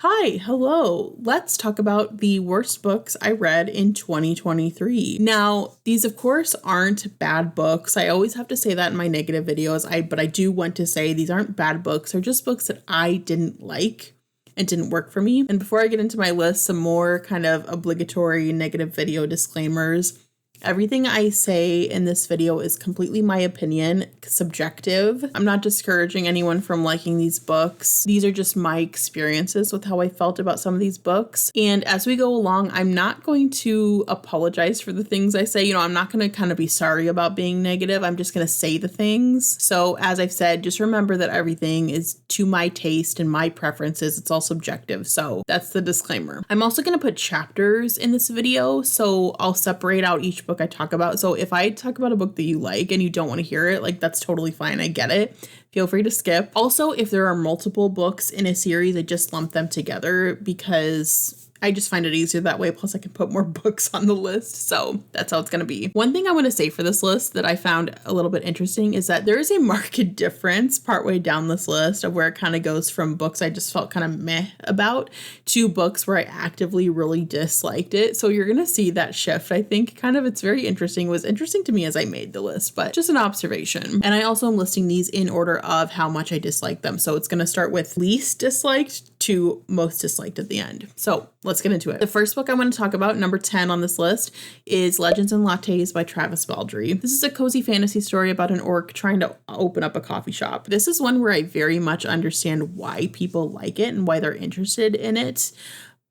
Hi, hello. Let's talk about the worst books I read in 2023. Now, these of course aren't bad books. I always have to say that in my negative videos, but I do want to say these aren't bad books. They're just books that I didn't like and didn't work for me. And before I get into my list, some more kind of obligatory negative video disclaimers. Everything I say in this video is completely my opinion, subjective. I'm not discouraging anyone from liking these books. These are just my experiences with how I felt about some of these books. And as we go along, I'm not going to apologize for the things I say. I'm not going to kind of be sorry about being negative. I'm just going to say the things. So as I've said, just remember that everything is to my taste and my preferences. It's all subjective. So that's the disclaimer. I'm also going to put chapters in this video. So I'll separate out each book I talk about. So if I talk about a book that you like and you don't want to hear it, that's totally fine. I get it. Feel free to skip. Also, if there are multiple books in a series, I just lump them together because I just find it easier that way. Plus, I can put more books on the list. So that's how it's going to be. One thing I want to say for this list that I found a little bit interesting is that there is a marked difference partway down this list of where it kind of goes from books I just felt kind of meh about to books where I actively really disliked it. So you're going to see that shift. I think it's very interesting. It was interesting to me as I made the list, but just an observation. And I also am listing these in order of how much I dislike them. So it's going to start with least disliked to most disliked at the end. So let's get into it. The first book I want to talk about, number 10 on this list, is Legends and Lattes by Travis Baldree. This is a cozy fantasy story about an orc trying to open up a coffee shop. This is one where I very much understand why people like it and why they're interested in it,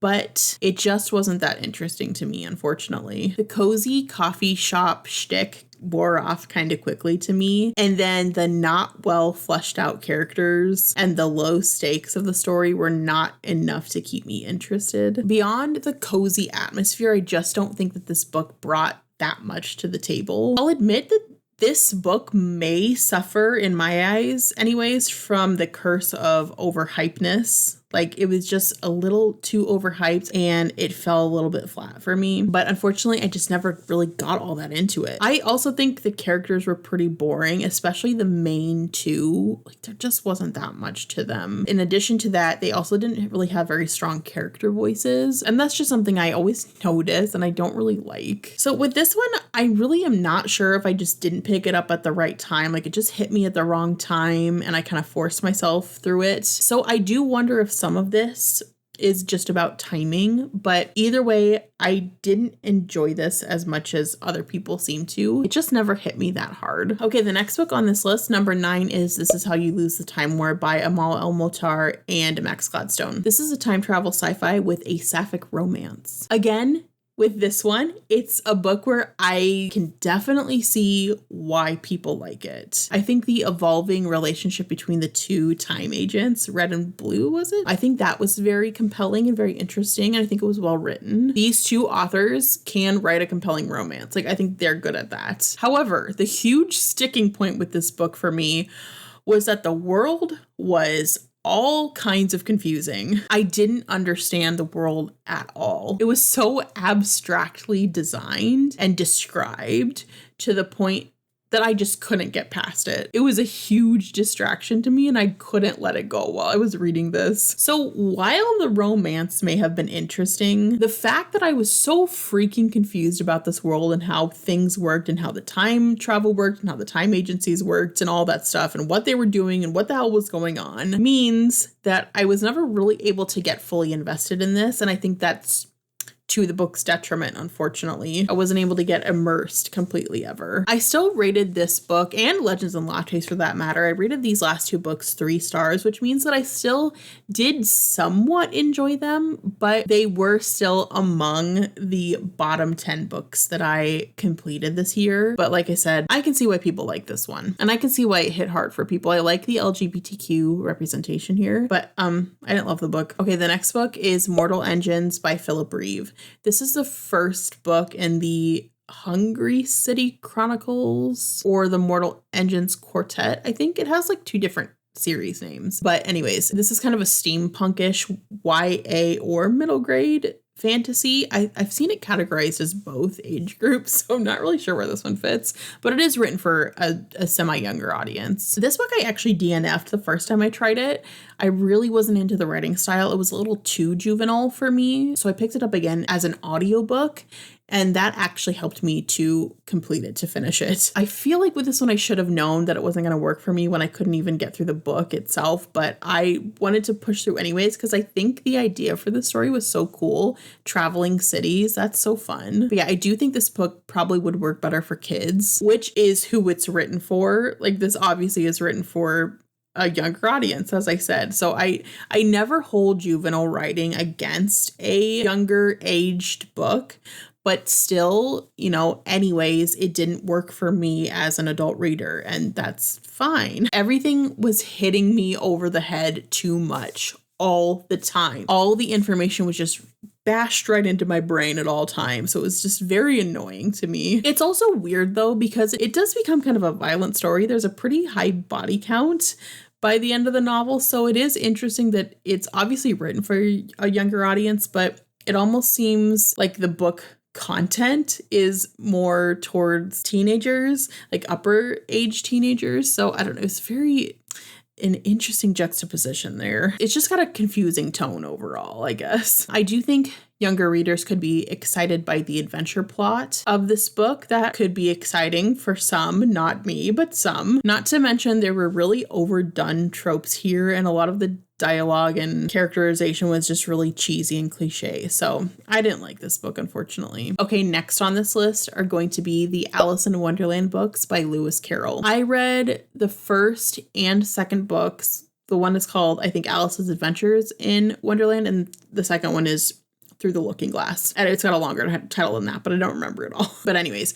but it just wasn't that interesting to me, unfortunately. The cozy coffee shop shtick wore off kind of quickly to me. And then the not well fleshed out characters and the low stakes of the story were not enough to keep me interested. Beyond the cozy atmosphere, I just don't think that this book brought that much to the table. I'll admit that this book may suffer, in my eyes anyways, from the curse of overhypeness. It was just a little too overhyped and it fell a little bit flat for me. But unfortunately, I just never really got all that into it. I also think the characters were pretty boring, especially the main two. There just wasn't that much to them. In addition to that, they also didn't really have very strong character voices. And that's just something I always notice and I don't really like. So with this one, I really am not sure if I just didn't pick it up at the right time. It just hit me at the wrong time and I kind of forced myself through it. So I do wonder if some of this is just about timing, but either way, I didn't enjoy this as much as other people seem to. It just never hit me that hard. Okay, the next book on this list, number 9, is This Is How You Lose the Time War by Amal El-Mohtar and Max Gladstone. This is a time travel sci-fi with a sapphic romance. Again, with this one, it's a book where I can definitely see why people like it. I think the evolving relationship between the two time agents, Red and Blue, was it? I think that was very compelling and very interesting, and I think it was well written. These two authors can write a compelling romance. I think they're good at that. However, the huge sticking point with this book for me was that the world was all kinds of confusing. I didn't understand the world at all. It was so abstractly designed and described to the point that I just couldn't get past it. It was a huge distraction to me and I couldn't let it go while I was reading this. So while the romance may have been interesting, the fact that I was so freaking confused about this world and how things worked and how the time travel worked and how the time agencies worked and all that stuff and what they were doing and what the hell was going on means that I was never really able to get fully invested in this. And I think that's to the book's detriment, unfortunately. I wasn't able to get immersed completely ever. I still rated this book, and Legends and Lattes for that matter, I rated these last two books 3 stars, which means that I still did somewhat enjoy them, but they were still among the bottom 10 books that I completed this year. But like I said, I can see why people like this one, and I can see why it hit hard for people. I like the LGBTQ representation here, but I didn't love the book. Okay, the next book is Mortal Engines by Philip Reeve. This is the first book in the Hungry City Chronicles or the Mortal Engines Quartet. I think it has 2 different series names. But anyways, this is kind of a steampunkish YA or middle grade fantasy. I've seen it categorized as both age groups, so I'm not really sure where this one fits, but it is written for a semi-younger audience. This book I actually DNF'd the first time I tried it. I really wasn't into the writing style. It was a little too juvenile for me, so I picked it up again as an audiobook, and that actually helped me to complete it, to finish it. I feel like with this one, I should have known that it wasn't going to work for me when I couldn't even get through the book itself, but I wanted to push through anyways because I think the idea for the story was so cool. Traveling cities, that's so fun. But yeah, I do think this book probably would work better for kids, which is who it's written for. Like, this obviously is written for a younger audience, as I said. So I never hold juvenile writing against a younger aged book. But still, you know, anyways, it didn't work for me as an adult reader, and that's fine. Everything was hitting me over the head too much all the time. All the information was just bashed right into my brain at all times. So it was just very annoying to me. It's also weird though, because it does become kind of a violent story. There's a pretty high body count by the end of the novel. So it is interesting that it's obviously written for a younger audience, but it almost seems like the book content is more towards teenagers, like upper age teenagers. So I don't know, it's an interesting juxtaposition there. It's just got a confusing tone overall, I guess. I do think younger readers could be excited by the adventure plot of this book. That could be exciting for some, not me, but some. Not to mention there were really overdone tropes here, and a lot of the dialogue and characterization was just really cheesy and cliche. So I didn't like this book, unfortunately. Okay, next on this list are going to be the Alice in Wonderland books by Lewis Carroll. I read the first and second books. The one is called, I think, Alice's Adventures in Wonderland, and the second one is Through the Looking Glass. And it's got a longer title than that, but I don't remember it all. But anyways,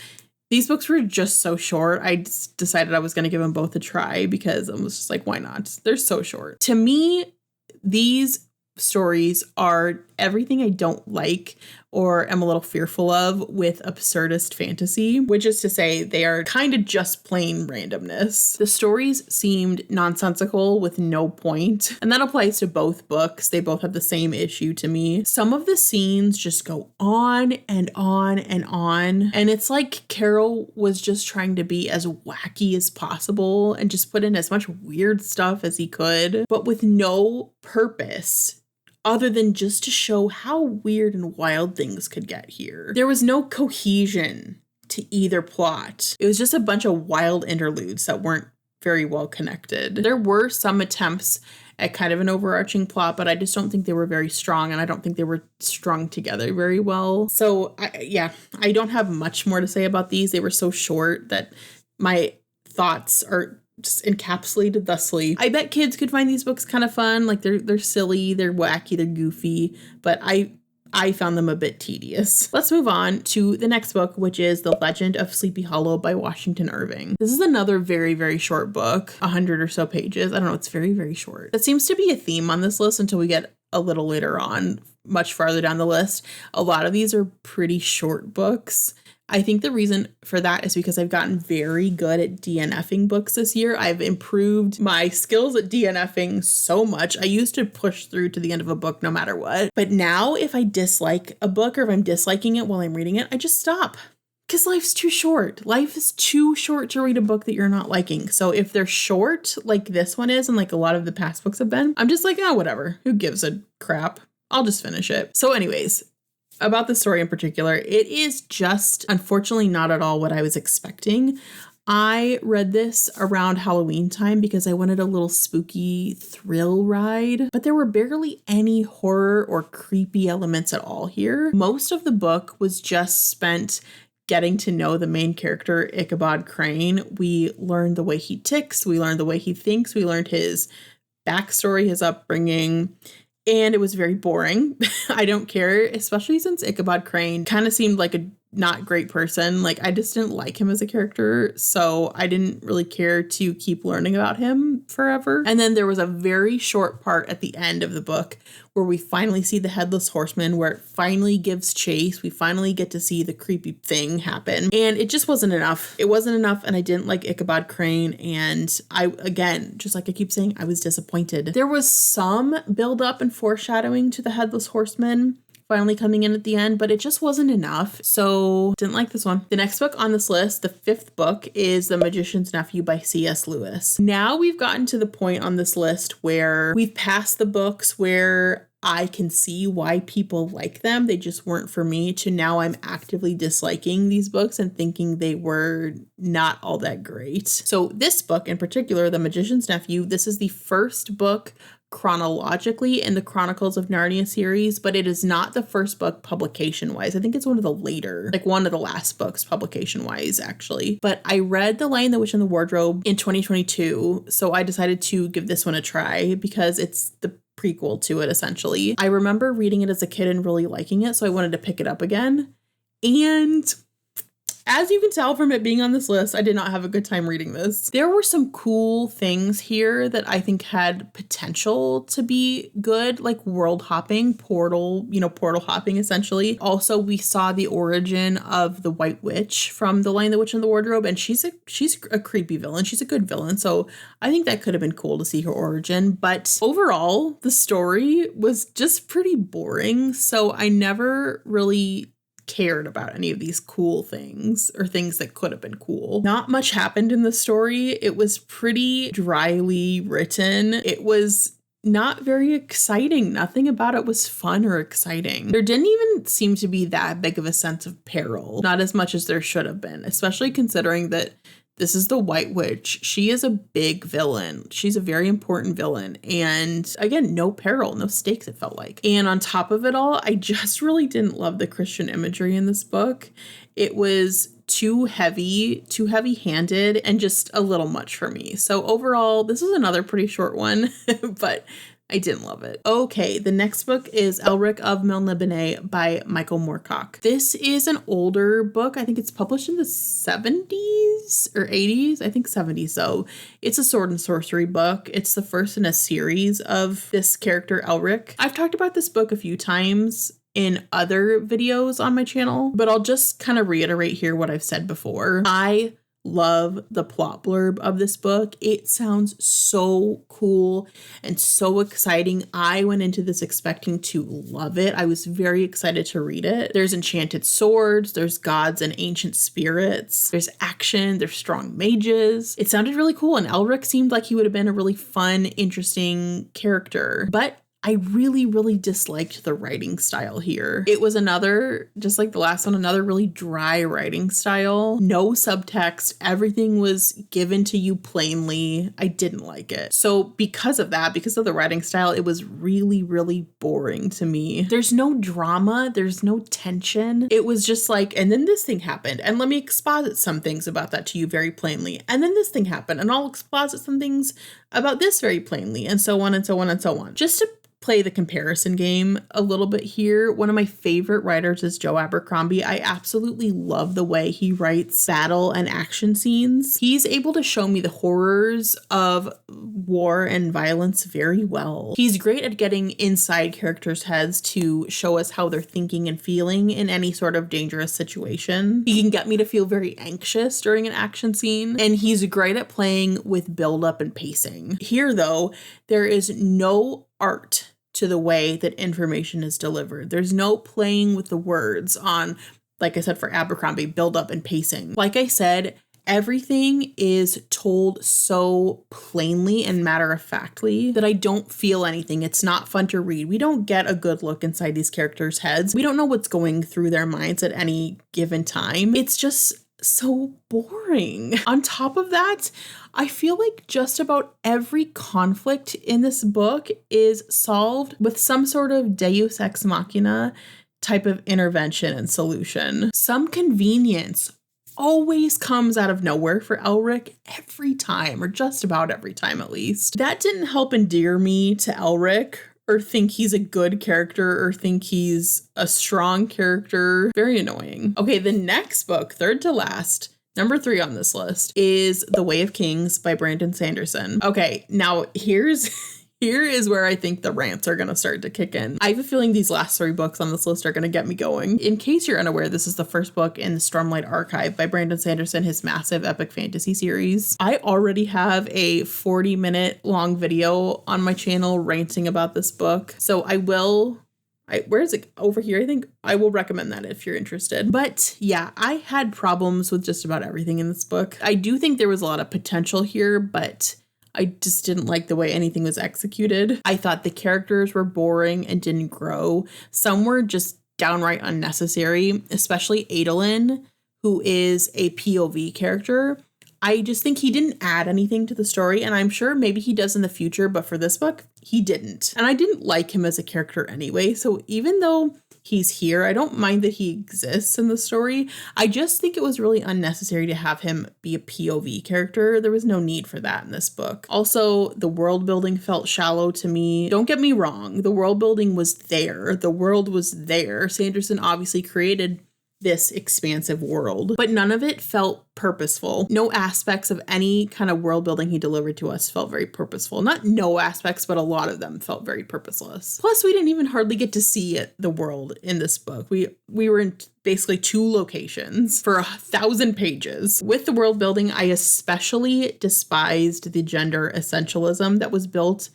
these books were just so short. I just decided I was going to give them both a try because I was just like, why not? They're so short. To me, these stories are everything I don't like or am a little fearful of with absurdist fantasy, which is to say they are kind of just plain randomness. The stories seemed nonsensical with no point, and that applies to both books. They both have the same issue to me. Some of the scenes just go on and on and on, and it's like Carroll was just trying to be as wacky as possible and just put in as much weird stuff as he could, but with no purpose other than just to show how weird and wild things could get here. There was no cohesion to either plot. It was just a bunch of wild interludes that weren't very well connected. There were some attempts at kind of an overarching plot, but I just don't think they were very strong, and I don't think they were strung together very well. So I don't have much more to say about these. They were so short that my thoughts are just encapsulated thusly. I bet kids could find these books kind of fun. Like they're silly, they're wacky, they're goofy, but I found them a bit tedious. Let's move on to the next book, which is The Legend of Sleepy Hollow by Washington Irving. This is another very, very short book, 100 or so pages. I don't know, it's very, very short. That seems to be a theme on this list until we get a little later on, much farther down the list. A lot of these are pretty short books. I think the reason for that is because I've gotten very good at DNFing books this year. I've improved my skills at DNFing so much. I used to push through to the end of a book no matter what. But now if I dislike a book or if I'm disliking it while I'm reading it, I just stop. Because life's too short. Life is too short to read a book that you're not liking. So if they're short, like this one is, and like a lot of the past books have been, I'm just like, oh, whatever. Who gives a crap? I'll just finish it. So anyways, about the story in particular, it is just unfortunately not at all what I was expecting. I read this around Halloween time because I wanted a little spooky thrill ride, but there were barely any horror or creepy elements at all here. Most of the book was just spent getting to know the main character, Ichabod Crane. We learned the way he ticks, we learned the way he thinks, we learned his backstory, his upbringing, and it was very boring. I don't care, especially since Ichabod Crane kind of seemed like a not great person. Like, I just didn't like him as a character, so I didn't really care to keep learning about him forever. And then there was a very short part at the end of the book where we finally see the Headless Horseman, where it finally gives chase. We finally get to see the creepy thing happen. And it just wasn't enough. It wasn't enough, and I didn't like Ichabod Crane. And again, just like I keep saying, I was disappointed. There was some build up and foreshadowing to the Headless Horseman finally coming in at the end, but it just wasn't enough. So didn't like this one. The next book on this list, the 5th book, is The Magician's Nephew by C.S. Lewis. Now we've gotten to the point on this list where we've passed the books where I can see why people like them. They just weren't for me, to now I'm actively disliking these books and thinking they were not all that great. So this book in particular, The Magician's Nephew, this is the first book chronologically in the Chronicles of Narnia series, but it is not the first book publication-wise. I think it's one of the later, like one of the last books publication-wise, actually. But I read The Lion, the Witch, and the Wardrobe in 2022, so I decided to give this one a try because it's the prequel to it, essentially. I remember reading it as a kid and really liking it, so I wanted to pick it up again. And as you can tell from it being on this list, I did not have a good time reading this. There were some cool things here that I think had potential to be good, like world hopping, portal hopping essentially. Also, we saw the origin of the White Witch from The Lion, the Witch, and the Wardrobe, and she's a creepy villain. She's a good villain, so I think that could have been cool to see her origin. But overall, the story was just pretty boring, so I never really cared about any of these cool things or things that could have been cool. Not much happened in the story. It was pretty dryly written. It was not very exciting. Nothing about it was fun or exciting. There didn't even seem to be that big of a sense of peril, not as much as there should have been, especially considering that this is the White Witch. She is a big villain. She's a very important villain. And again, no peril, no stakes, it felt like. And on top of it all, I just really didn't love the Christian imagery in this book. It was too heavy-handed, and just a little much for me. So overall, this is another pretty short one, but I didn't love it. Okay, the next book is Elric of Melnibone by Michael Moorcock. This is an older book. I think it's published in the 70s or 80s. I think 70s though. It's a sword and sorcery book. It's the first in a series of this character, Elric. I've talked about this book a few times in other videos on my channel, but I'll just kind of reiterate here what I've said before. I love the plot blurb of this book. It sounds so cool and so exciting. I went into this expecting to love it. I was very excited to read it. There's enchanted swords, there's gods and ancient spirits, there's action, there's strong mages. It sounded really cool, and Elric seemed like he would have been a really fun, interesting character. But I really, really disliked the writing style here. It was another, just like the last one, another really dry writing style. No subtext. Everything was given to you plainly. I didn't like it. So because of that, because of the writing style, it was really, really boring to me. There's no drama. There's no tension. It was just like, and then this thing happened, and let me exposit some things about that to you very plainly. And then this thing happened, and I'll exposit some things about this very plainly, and so on and so on and so on. Just to play the comparison game a little bit here, one of my favorite writers is Joe Abercrombie. I absolutely love the way he writes battle and action scenes. He's able to show me the horrors of war and violence very well. He's great at getting inside characters' heads to show us how they're thinking and feeling in any sort of dangerous situation. He can get me to feel very anxious during an action scene, and he's great at playing with build-up and pacing. Here, though, there is no art to the way that information is delivered. There's no playing with the words on, like I said, for Abercrombie, build up and pacing. Like I said, everything is told so plainly and matter-of-factly that I don't feel anything. It's not fun to read. We don't get a good look inside these characters' heads. We don't know what's going through their minds at any given time. It's just so boring. On top of that, I feel like just about every conflict in this book is solved with some sort of deus ex machina type of intervention and solution. Some convenience always comes out of nowhere for Elric every time, or just about every time at least. That didn't help endear me to Elric, or think he's a good character, or think he's a strong character. Very annoying. Okay, the next book, third to last, number 3 on this list, is The Way of Kings by Brandon Sanderson. Okay, now here is where I think the rants are going to start to kick in. I have a feeling these last 3 books on this list are going to get me going. In case you're unaware, this is the first book in the Stormlight Archive by Brandon Sanderson, his massive epic fantasy series. I already have a 40-minute long video on my channel ranting about this book, so I will Where is it? Over here, I think. I will recommend that if you're interested. But yeah, I had problems with just about everything in this book. I do think there was a lot of potential here, but I just didn't like the way anything was executed. I thought the characters were boring and didn't grow. Some were just downright unnecessary, especially Adolin, who is a POV character. I just think he didn't add anything to the story, and I'm sure maybe he does in the future, but for this book, he didn't. And I didn't like him as a character anyway, so even though he's here, I don't mind that he exists in the story. I just think it was really unnecessary to have him be a POV character. There was no need for that in this book. Also, the world building felt shallow to me. Don't get me wrong, the world building was there. The world was there. Sanderson obviously created this expansive world, but none of it felt purposeful. No aspects of any kind of world building he delivered to us felt very purposeful. Not no aspects, but a lot of them felt very purposeless. Plus, we didn't even hardly get to see the world in this book. We were in basically 2 locations for 1,000 pages. With the world building, I especially despised the gender essentialism that was built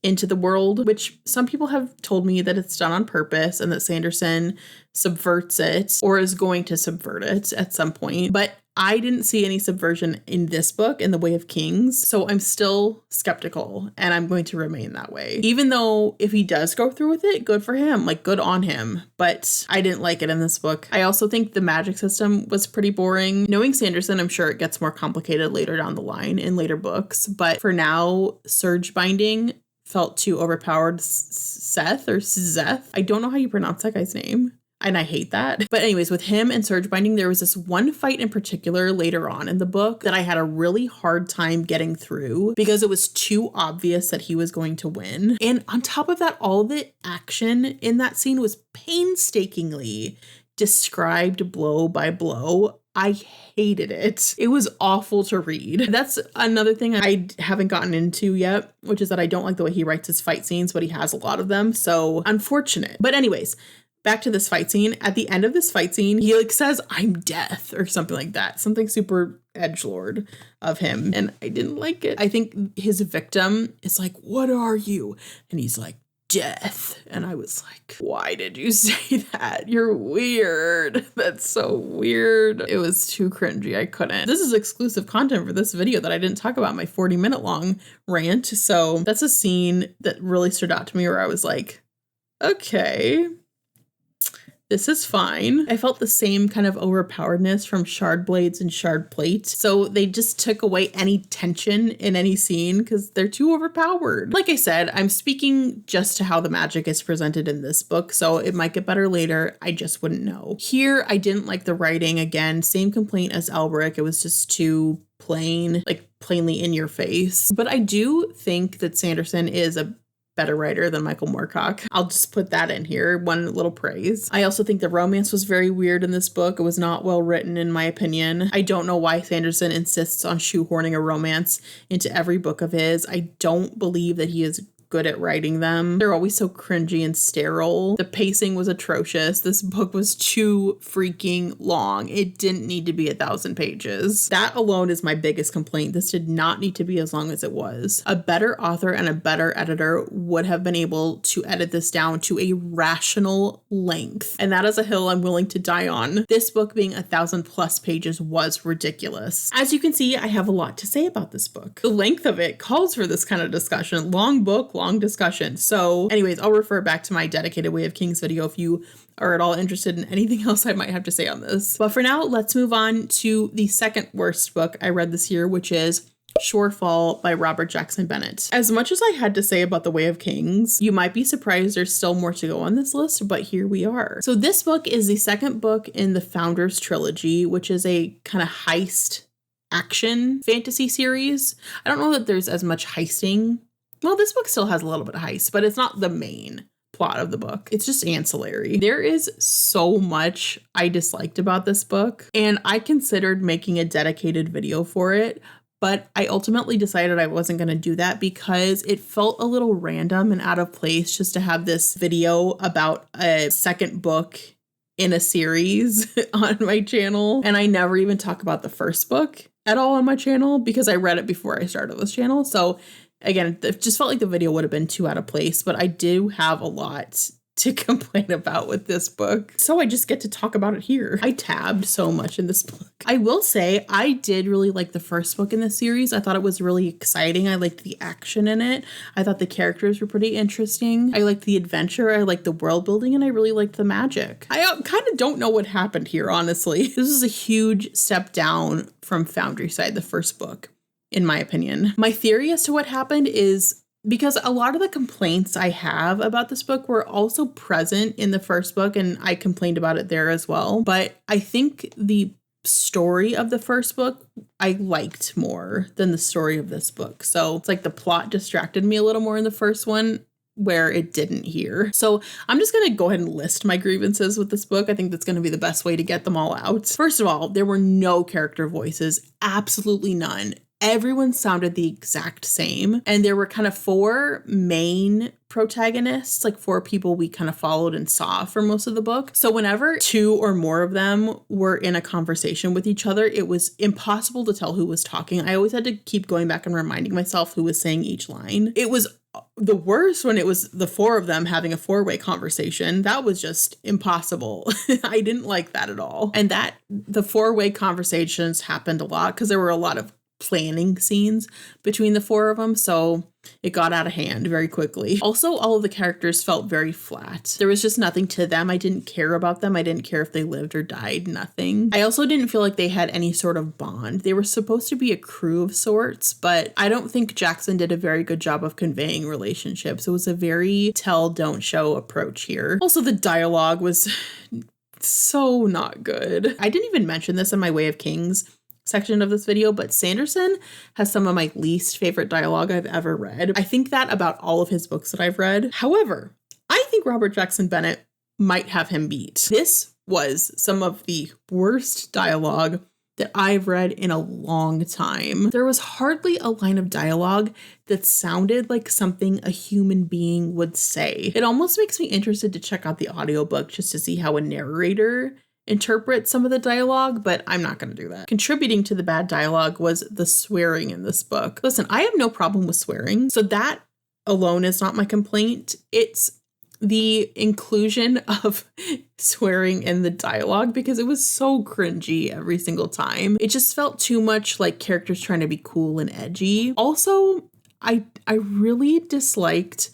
into the world, which some people have told me that it's done on purpose and that Sanderson subverts it or is going to subvert it at some point. But I didn't see any subversion in this book in The Way of Kings, so I'm still skeptical and I'm going to remain that way. Even though if he does go through with it, good for him, like good on him, but I didn't like it in this book. I also think the magic system was pretty boring. Knowing Sanderson, I'm sure it gets more complicated later down the line in later books, but for now, surge binding felt too overpowered. Seth or Zeth. I don't know how you pronounce that guy's name, and I hate that. But anyways, with him and surge binding, there was this one fight in particular later on in the book that I had a really hard time getting through because it was too obvious that he was going to win. And on top of that, all the action in that scene was painstakingly described blow by blow. I hated it. It was awful to read. That's another thing I haven't gotten into yet, which is that I don't like the way he writes his fight scenes, but he has a lot of them. So unfortunate. But anyways, back to this fight scene. At the end of this fight scene, he says, "I'm death," or something like that. Something super edgelord of him. And I didn't like it. I think his victim is like, "What are you?" And he's like, "Death." And I was like, why did you say that? You're weird. That's so weird. It was too cringy. I couldn't. This is exclusive content for this video that I didn't talk about, my 40-minute long rant. So that's a scene that really stood out to me where I was like, okay, this is fine. I felt the same kind of overpoweredness from shard blades and shard plate. So they just took away any tension in any scene because they're too overpowered. Like I said, I'm speaking just to how the magic is presented in this book, so it might get better later. I just wouldn't know. Here, I didn't like the writing. Again, same complaint as Elric. It was just too plain, like plainly in your face. But I do think that Sanderson is a better writer than Michael Moorcock. I'll just put that in here, one little praise. I also think the romance was very weird in this book. It was not well written, in my opinion. I don't know why Sanderson insists on shoehorning a romance into every book of his. I don't believe that he is good at writing them. They're always so cringy and sterile. The pacing was atrocious. This book was too freaking long. It didn't need to be 1,000 pages. That alone is my biggest complaint. This did not need to be as long as it was. A better author and a better editor would have been able to edit this down to a rational length. And that is a hill I'm willing to die on. This book being 1,000+ pages was ridiculous. As you can see, I have a lot to say about this book. The length of it calls for this kind of discussion. Long book, long discussion. So anyways, I'll refer back to my dedicated Way of Kings video if you are at all interested in anything else I might have to say on this. But for now, let's move on to the second worst book I read this year, which is Shorefall by Robert Jackson Bennett. As much as I had to say about the Way of Kings, you might be surprised there's still more to go on this list, but here we are. So this book is the second book in the Founders trilogy, which is a kind of heist action fantasy series. I don't know that there's as much heisting. Well, this book still has a little bit of heist, but it's not the main plot of the book. It's just ancillary. There is so much I disliked about this book, and I considered making a dedicated video for it, but I ultimately decided I wasn't going to do that because it felt a little random and out of place just to have this video about a second book in a series on my channel. And I never even talk about the first book at all on my channel because I read it before I started this channel. So again, it just felt like the video would have been too out of place, but I do have a lot to complain about with this book. So I just get to talk about it here. I tabbed so much in this book. I will say I did really like the first book in the series. I thought it was really exciting. I liked the action in it. I thought the characters were pretty interesting. I liked the adventure. I liked the world building, and I really liked the magic. I kind of don't know what happened here, honestly. This is a huge step down from Foundry Side, the first book, in my opinion. My theory as to what happened is because a lot of the complaints I have about this book were also present in the first book, and I complained about it there as well. But I think the story of the first book I liked more than the story of this book. So it's like the plot distracted me a little more in the first one, where it didn't here. So I'm just going to go ahead and list my grievances with this book. I think that's going to be the best way to get them all out. First of all, there were no character voices, absolutely none. Everyone sounded the exact same. And there were kind of 4 main protagonists, like 4 people we kind of followed and saw for most of the book. So whenever 2 or more of them were in a conversation with each other, it was impossible to tell who was talking. I always had to keep going back and reminding myself who was saying each line. It was the worst when it was the 4 of them having a 4-way conversation. That was just impossible. I didn't like that at all. And that the 4-way conversations happened a lot because there were a lot of planning scenes between the 4 of them, so it got out of hand very quickly. Also, all of the characters felt very flat. There was just nothing to them. I didn't care about them. I didn't care if they lived or died, nothing. I also didn't feel like they had any sort of bond. They were supposed to be a crew of sorts, but I don't think Jackson did a very good job of conveying relationships. It was a very tell, don't show approach here. Also, the dialogue was so not good. I didn't even mention this in my Way of Kings section of this video, but Sanderson has some of my least favorite dialogue I've ever read. I think that about all of his books that I've read. However, I think Robert Jackson Bennett might have him beat. This was some of the worst dialogue that I've read in a long time. There was hardly a line of dialogue that sounded like something a human being would say. It almost makes me interested to check out the audiobook just to see how a narrator interpret some of the dialogue, but I'm not going to do that. Contributing to the bad dialogue was the swearing in this book. Listen, I have no problem with swearing, so that alone is not my complaint. It's the inclusion of swearing in the dialogue because it was so cringy every single time. It just felt too much like characters trying to be cool and edgy. Also, I really disliked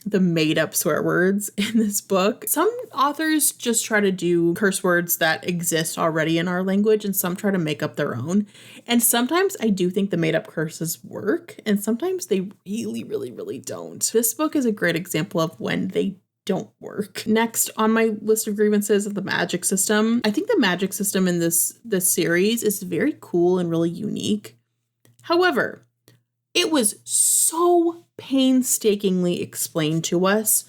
the made-up swear words in this book. Some authors just try to do curse words that exist already in our language, and some try to make up their own. And sometimes I do think the made-up curses work, and sometimes they really, really, really don't. This book is a great example of when they don't work. Next on my list of grievances is the magic system. I think the magic system in this series is very cool and really unique. However, it was so painstakingly explained to us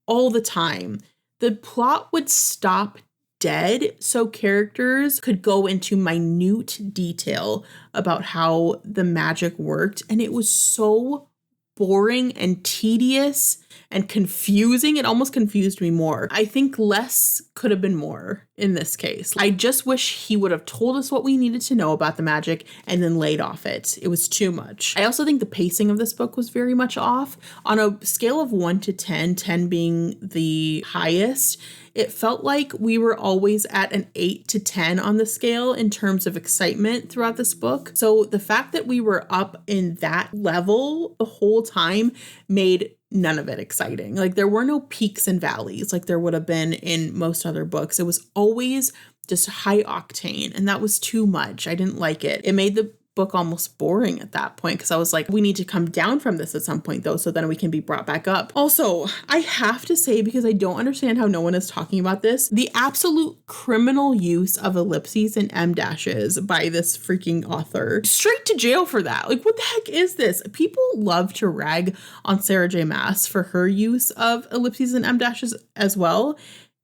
all the time. The plot would stop dead so characters could go into minute detail about how the magic worked, and it was so boring and tedious and confusing. It almost confused me more. I think less could have been more in this case. I just wish he would have told us what we needed to know about the magic and then laid off it. It was too much. I also think the pacing of this book was very much off. On a scale of 1 to 10, 10 being the highest, it felt like we were always at an 8 to 10 on the scale in terms of excitement throughout this book. So the fact that we were up in that level the whole time made none of it exciting. Like, there were no peaks and valleys like there would have been in most other books. It was always just high octane, and that was too much. I didn't like it. It made the book almost boring at that point because I was like, we need to come down from this at some point though, so then we can be brought back up. Also, I have to say, because I don't understand how no one is talking about this, the absolute criminal use of ellipses and em dashes by this freaking author. Straight to jail for that. Like, what the heck is this? People love to rag on Sarah J. Maas for her use of ellipses and em dashes as well.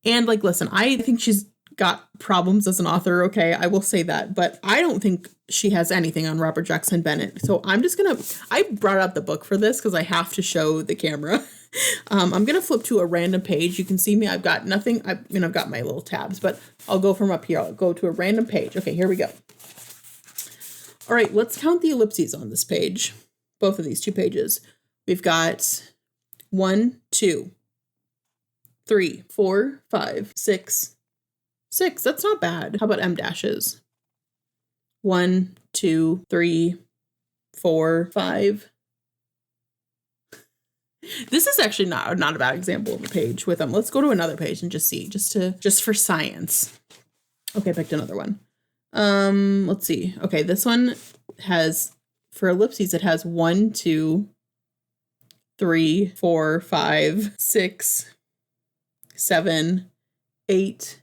And like, listen, I think she's got problems as an author, okay, I will say that, but I don't think she has anything on Robert Jackson Bennett. So I brought out the book for this because I have to show the camera. I'm gonna flip to a random page. You can see me, I've got nothing, I've got my little tabs, but I'll go from up here. I'll go to a random page. Okay, here we go. All right, let's count the ellipses on this page. Both of these 2 pages. We've got 1, 2, 3, 4, 5, 6. 6. That's not bad. How about M dashes? 1, 2, 3, 4, 5. This is actually not a bad example of a page with them. Let's go to another page and just see, just for science. Okay, I picked another one. Let's see. Okay, this one has, for ellipses, it has 1, 2, 3, 4, 5, 6, 7, 8,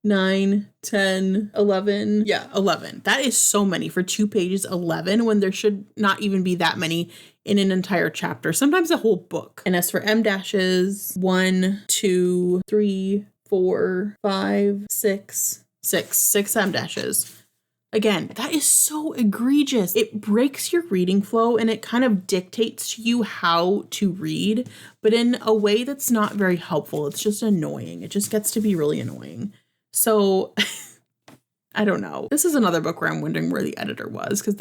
9, 10, 11. Yeah, 11. That is so many for 2 pages, 11, when there should not even be that many in an entire chapter, sometimes a whole book. And as for M dashes, 1, 2, 3, 4, 5, 6, 6 M dashes. Again, that is so egregious. It breaks your reading flow and it kind of dictates to you how to read, but in a way that's not very helpful. It's just annoying. It just gets to be really annoying. So I don't know. This is another book where I'm wondering where the editor was, because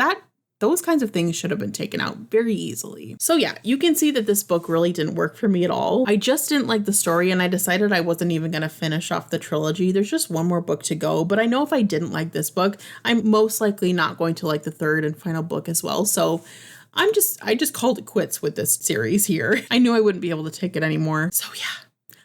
those kinds of things should have been taken out very easily. So yeah, you can see that this book really didn't work for me at all. I just didn't like the story and I decided I wasn't even going to finish off the trilogy. There's just one more book to go, but I know if I didn't like this book, I'm most likely not going to like the third and final book as well. So I just called it quits with this series here. I knew I wouldn't be able to take it anymore. So yeah,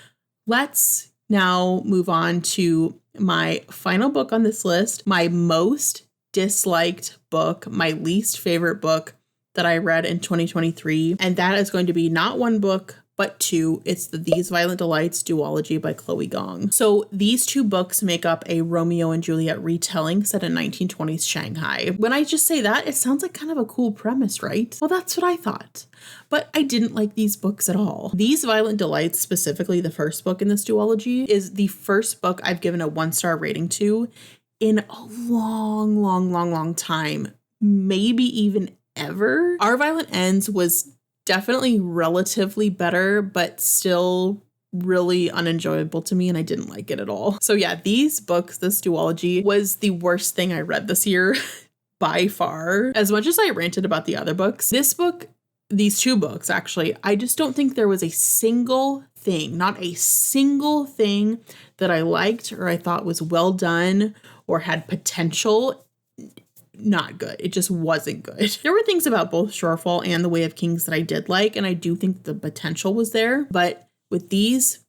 let's now move on to my final book on this list, my most disliked book, my least favorite book that I read in 2023. And that is going to be not one book, but 2. It's the These Violent Delights Duology by Chloe Gong. So these 2 books make up a Romeo and Juliet retelling set in 1920s Shanghai. When I just say that, it sounds like kind of a cool premise, right? Well, that's what I thought. But I didn't like these books at all. These Violent Delights, specifically the first book in this duology, is the first book I've given a 1-star rating to in a long time, maybe even ever. Our Violent Ends was definitely relatively better, but still really unenjoyable to me, and I didn't like it at all. So yeah, these books, this duology, was the worst thing I read this year by far. As much as I ranted about the other books, this book, these 2 books actually, I just don't think there was a single thing, not a single thing that I liked or I thought was well done or had potential. Not good. It just wasn't good. There were things about both Shorefall and The Way of Kings that I did like, and I do think the potential was there, but with these,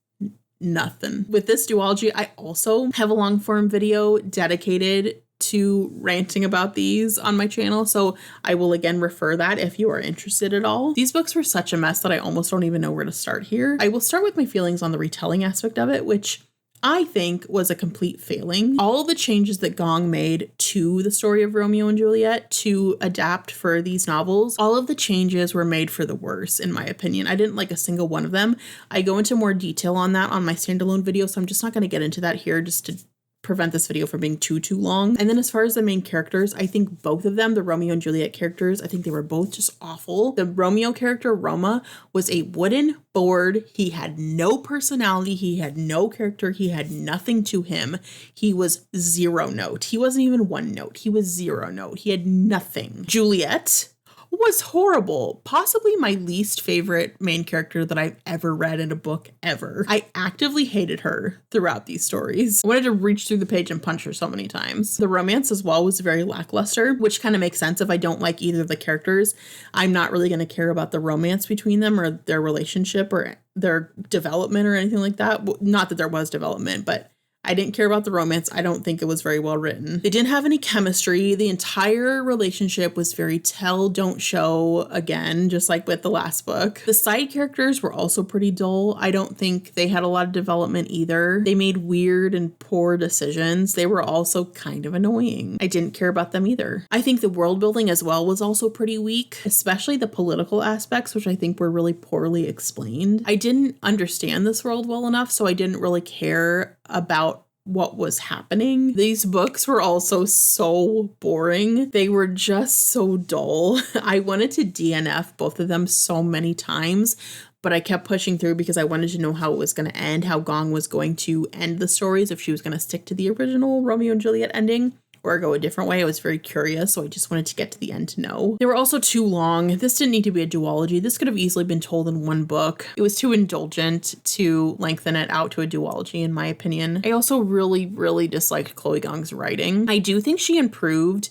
nothing. With this duology, I also have a long form video dedicated to ranting about these on my channel, so I will again refer that if you are interested at all. These books were such a mess that I almost don't even know where to start here. I will start with my feelings on the retelling aspect of it, which I think was a complete failing. All the changes that Gong made to the story of Romeo and Juliet to adapt for these novels, all of the changes were made for the worse, in my opinion. I didn't like a single one of them. I go into more detail on that on my standalone video, so I'm just not going to get into that here just to prevent this video from being too long. And then as far as the main characters, I think both of them, the Romeo and Juliet characters, I think they were both just awful. The Romeo character, Roma, was a wooden board. He had no personality. He had no character. He had nothing to him. He was 0 note. He wasn't even 1 note. He was 0 note. He had nothing. Juliet was horrible. Possibly my least favorite main character that I've ever read in a book ever. I actively hated her throughout these stories. I wanted to reach through the page and punch her so many times. The romance as well was very lackluster, which kind of makes sense. If I don't like either of the characters, I'm not really going to care about the romance between them or their relationship or their development or anything like that. Not that there was development, but I didn't care about the romance. I don't think it was very well written. They didn't have any chemistry. The entire relationship was very tell, don't show, again, just like with the last book. The side characters were also pretty dull. I don't think they had a lot of development either. They made weird and poor decisions. They were also kind of annoying. I didn't care about them either. I think the world building as well was also pretty weak, especially the political aspects, which I think were really poorly explained. I didn't understand this world well enough, so I didn't really care about what was happening. These books were also so boring. They were just so dull. I wanted to DNF both of them so many times, but I kept pushing through because I wanted to know how it was going to end, how Gong was going to end the stories, if she was going to stick to the original Romeo and Juliet ending, or go a different way. I was very curious, so I just wanted to get to the end to know. They were also too long. This didn't need to be a duology. This could have easily been told in one book. It was too indulgent to lengthen it out to a duology, in my opinion. I also really, really disliked Chloe Gong's writing. I do think she improved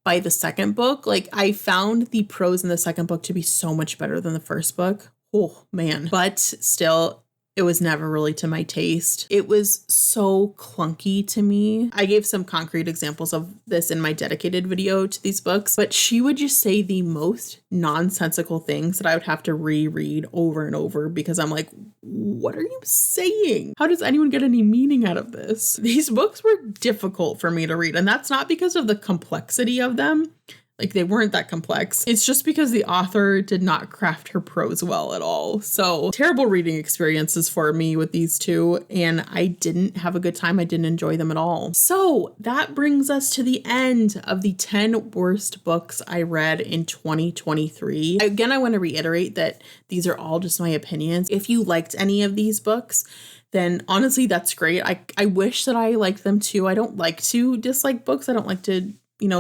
by the second book. Like, I found the prose in the second book to be so much better than the first book. Oh, man. But still, it was never really to my taste. It was so clunky to me. I gave some concrete examples of this in my dedicated video to these books, but she would just say the most nonsensical things that I would have to reread over and over because I'm like, what are you saying? How does anyone get any meaning out of this? These books were difficult for me to read, and that's not because of the complexity of them. Like, they weren't that complex. It's just because the author did not craft her prose well at all. So terrible reading experiences for me with these two, and I didn't have a good time. I didn't enjoy them at all. So that brings us to the end of the 10 worst books I read in 2023. Again, I want to reiterate that these are all just my opinions. If you liked any of these books, then honestly, that's great. I wish that I liked them too. I don't like to dislike books. I don't like to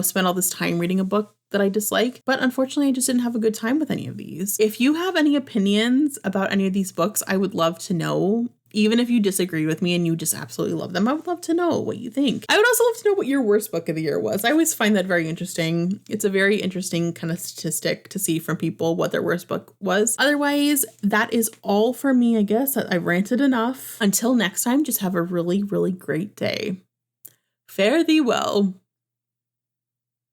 spend all this time reading a book that I dislike. But unfortunately, I just didn't have a good time with any of these. If you have any opinions about any of these books, I would love to know. Even if you disagree with me and you just absolutely love them, I would love to know what you think. I would also love to know what your worst book of the year was. I always find that very interesting. It's a very interesting kind of statistic to see from people what their worst book was. Otherwise, that is all for me, I guess. I ranted enough. Until next time, just have a really, really great day. Fare thee well.